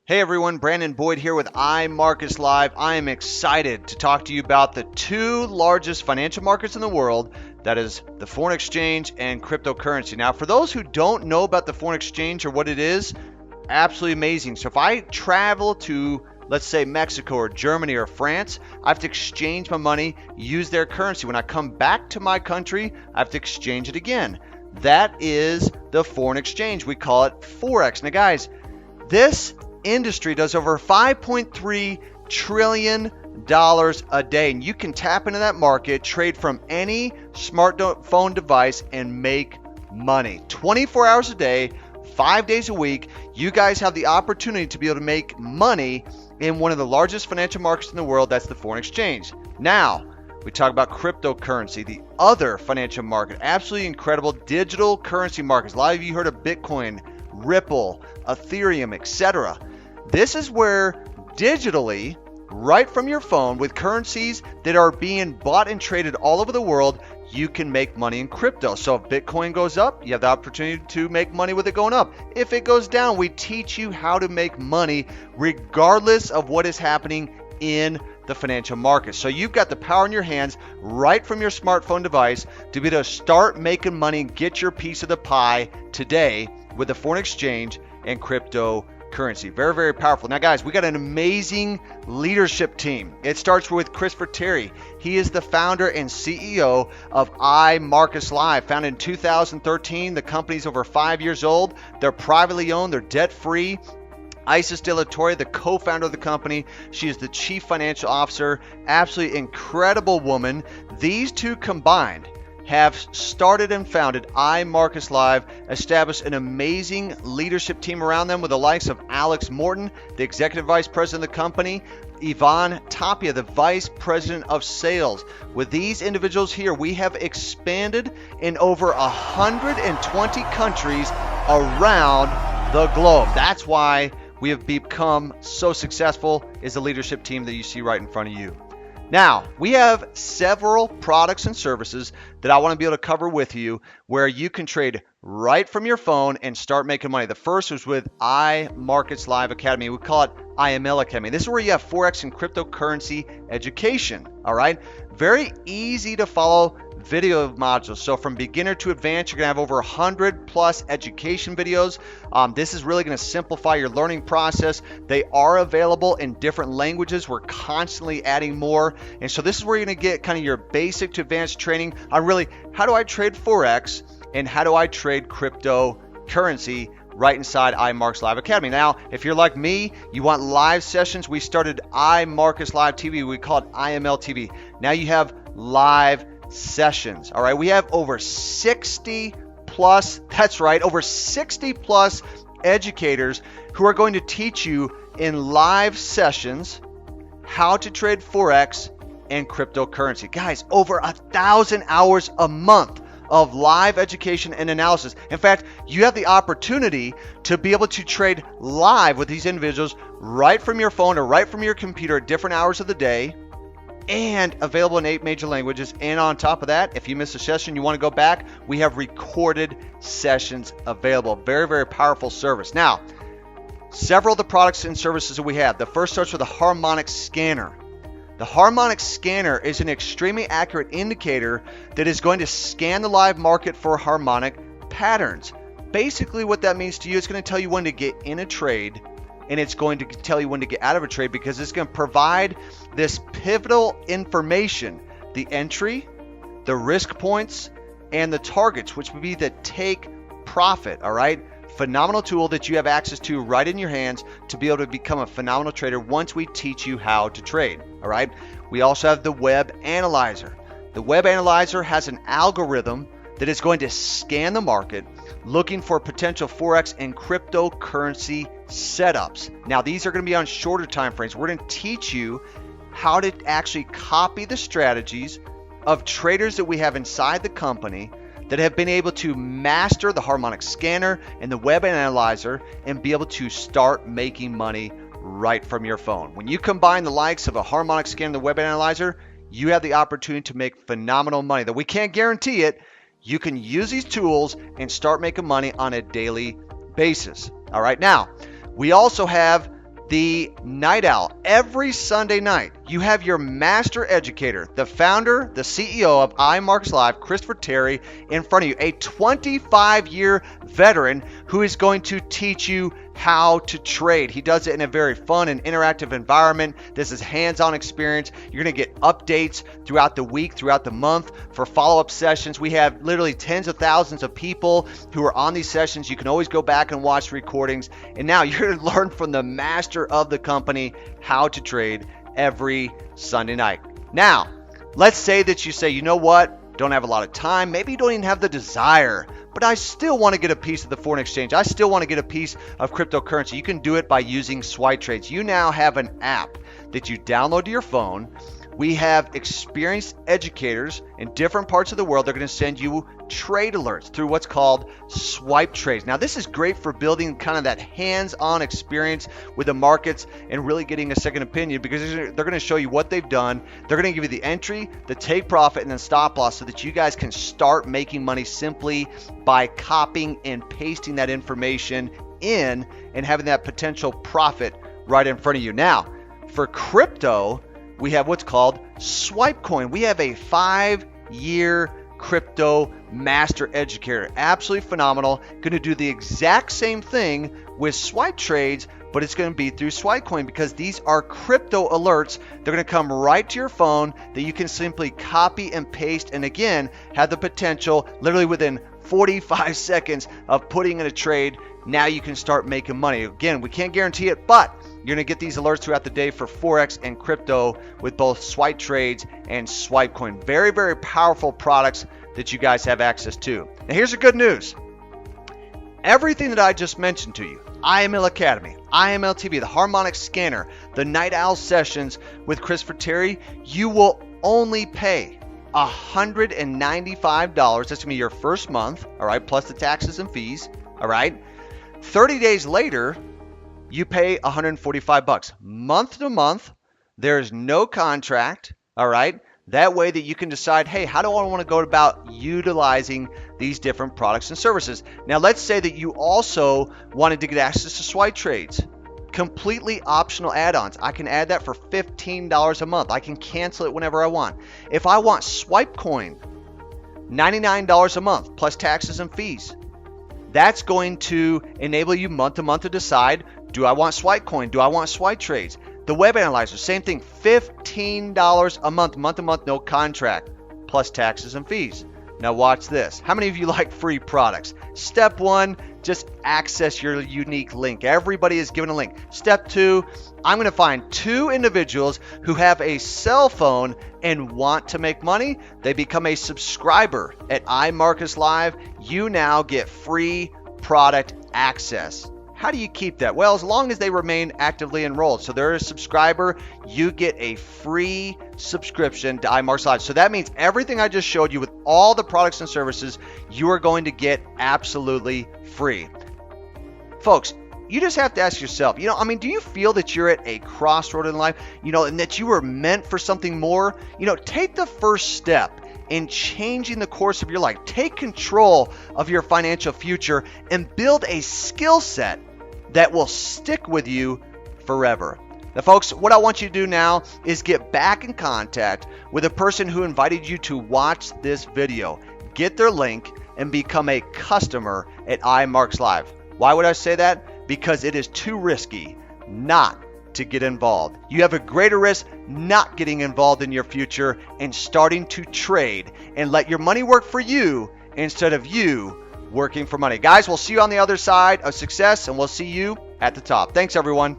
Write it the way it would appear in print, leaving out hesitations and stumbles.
Hey everyone, Brandon Boyd here with iMarketsLive. I am excited to talk to you about the two largest financial markets in the world, that is the foreign exchange and cryptocurrency. Now, for those who don't know about the foreign exchange or what it is, absolutely amazing. So if I travel to, let's say, Mexico or Germany or France, I have to exchange my money, use their currency. When I come back to my country, I have to exchange it again. That is the foreign exchange. We call it Forex. Now guys, this industry does over $5.3 trillion a day, and you can tap into that market, trade from any smartphone device, and make money 24 hours a day, 5 days a week. You guys have the opportunity to be able to make money in one of the largest financial markets in the world. That's the foreign exchange. Now we talk about cryptocurrency, the other financial market, absolutely incredible digital currency markets. A lot of you heard of Bitcoin, Ripple, Ethereum, etc. This is where digitally, right from your phone, with currencies that are being bought and traded all over the world, you can make money in crypto. So if Bitcoin goes up, you have the opportunity to make money with it going up. If it goes down, we teach you how to make money regardless of what is happening in the financial markets. So you've got the power in your hands right from your smartphone device to be able to start making money and get your piece of the pie today with the foreign exchange and cryptocurrency. Very, very powerful. Now guys, we got an amazing leadership team. It starts with Christopher Terry. He is the founder and CEO of iMarketsLive, founded in 2013. The company's over 5 years old. They're privately owned. They're debt-free. Isis De La Torre, the co-founder of the company, she is the chief financial officer. Absolutely incredible woman. These two combined have started and founded iMarketsLive, established an amazing leadership team around them with the likes of Alexmorton, the executive vice president of the company, Ivantapia, the vice president of sales. With these individuals here, we have expanded in over 120 countries around the globe. That's why we have become so successful, is the leadership team that you see right in front of you. Now, we have several products and services that I want to be able to cover with you where you can trade right from your phone and start making money. The first was with iMarketsLive Academy. We call it IML Academy. This is where you have Forex and cryptocurrency education, all right? Very easy to follow video modules. So from beginner to advanced, you're going to have over 100 plus education videos. This is really going to simplify your learning process. They are available in different languages. We're constantly adding more. And so this is where you're going to get kind of your basic to advanced training on really how do I trade Forex and how do I trade cryptocurrency right inside iMarketsLive Academy. Now, if you're like me, you want live sessions, we started iMarketsLive TV. We call it IML TV. Now you have live sessions. All right, we have over 60 plus, that's right, over 60 plus educators who are going to teach you in live sessions how to trade Forex and cryptocurrency. Guys, over 1,000 hours a month of live education and analysis. In fact, you have the opportunity to be able to trade live with these individuals right from your phone or right from your computer at different hours of the day, and available in 8 major languages. And on top of that, if you miss a session, you want to go back, we have recorded sessions available. Very, very powerful service. Now, several of the products and services that we have. The first starts with a harmonic scanner. The harmonic scanner is an extremely accurate indicator that is going to scan the live market for harmonic patterns. Basically what that means to you, it's going to tell you when to get in a trade, and it's going to tell you when to get out of a trade, because it's going to provide this pivotal information, the entry, the risk points, and the targets, which would be the take profit, all right? Phenomenal tool that you have access to right in your hands to be able to become a phenomenal trader once we teach you how to trade, all right? We also have the web analyzer. The web analyzer has an algorithm that is going to scan the market looking for potential Forex and cryptocurrency setups. Now, these are going to be on shorter time frames. We're going to teach you how to actually copy the strategies of traders that we have inside the company that have been able to master the harmonic scanner and the web analyzer and be able to start making money right from your phone. When you combine the likes of a harmonic scanner and the web analyzer, you have the opportunity to make phenomenal money. Though we can't guarantee it, you can use these tools and start making money on a daily basis. All right, now we also have the Night Owl. Every Sunday night, you have your master educator, the founder, the CEO of iMarketsLive, Christopher Terry, in front of you, a 25-year veteran who is going to teach you how to trade. He does it in a very fun and interactive environment. This is hands-on experience. You're going to get updates throughout the week, throughout the month for follow-up sessions. We have literally tens of thousands of people who are on these sessions. You can always go back and watch recordings. And now you're going to learn from the master of the company how to trade every Sunday night. Now, let's say that you say, you know what? Don't have a lot of time. Maybe you don't even have the desire, but I still want to get a piece of the foreign exchange. I still want to get a piece of cryptocurrency. You can do it by using Swipe Trades. You now have an app that you download to your phone. We have experienced educators in different parts of the world. They're going to send you trade alerts through what's called Swipe Trades. Now, this is great for building kind of that hands-on experience with the markets and really getting a second opinion, because they're going to show you what they've done. They're going to give you the entry, the take profit, and then stop loss so that you guys can start making money simply by copying and pasting that information in and having that potential profit right in front of you. Now, for crypto, we have what's called Swipe Coin. We have a 5-year crypto master educator. Absolutely phenomenal. Going to do the exact same thing with Swipe Trades, but it's going to be through Swipe Coin, because these are crypto alerts. They're going to come right to your phone that you can simply copy and paste, and again, have the potential literally within 45 seconds of putting in a trade. Now you can start making money. Again, we can't guarantee it, but you're going to get these alerts throughout the day for Forex and crypto with both Swipe Trades and Swipe Coin. Very, very powerful products that you guys have access to. Now, here's the good news. Everything that I just mentioned to you, IML Academy, IML TV, the Harmonic Scanner, the Night Owl sessions with Christopher Terry, you will only pay $195. That's going to be your first month, all right, plus the taxes and fees, all right? 30 days later, you pay $145 month to month. There's no contract, all right? That way that you can decide, hey, how do I want to go about utilizing these different products and services? Now, let's say that you also wanted to get access to Swipe Trades. Completely optional add-ons. I can add that for $15 a month. I can cancel it whenever I want. If I want Swipe Coin, $99 a month plus taxes and fees. That's going to enable you month to month to decide, do I want Swipe Coin? Do I want Swipe Trades? The web analyzer, same thing, $15 a month, month to month, no contract, plus taxes and fees. Now watch this. How many of you like free products? Step 1, just access your unique link. Everybody is given a link. Step 2, I'm going to find 2 individuals who have a cell phone and want to make money. They become a subscriber at iMarketsLive. You now get free product access. How do you keep that? Well, as long as they remain actively enrolled. So they're a subscriber, you get a free subscription to iMarketsLive. So that means everything I just showed you with all the products and services, you are going to get absolutely free. Folks, you just have to ask yourself, do you feel that you're at a crossroad in life, and that you were meant for something more? Take the first step in changing the course of your life. Take control of your financial future and build a skill set that will stick with you forever. Now, folks, what I want you to do now is get back in contact with the person who invited you to watch this video. Get their link and become a customer at iMarketsLive. Why would I say that? Because it is too risky not to get involved. You have a greater risk not getting involved in your future and starting to trade and let your money work for you instead of you working for money. Guys, we'll see you on the other side of success, and we'll see you at the top. Thanks, everyone.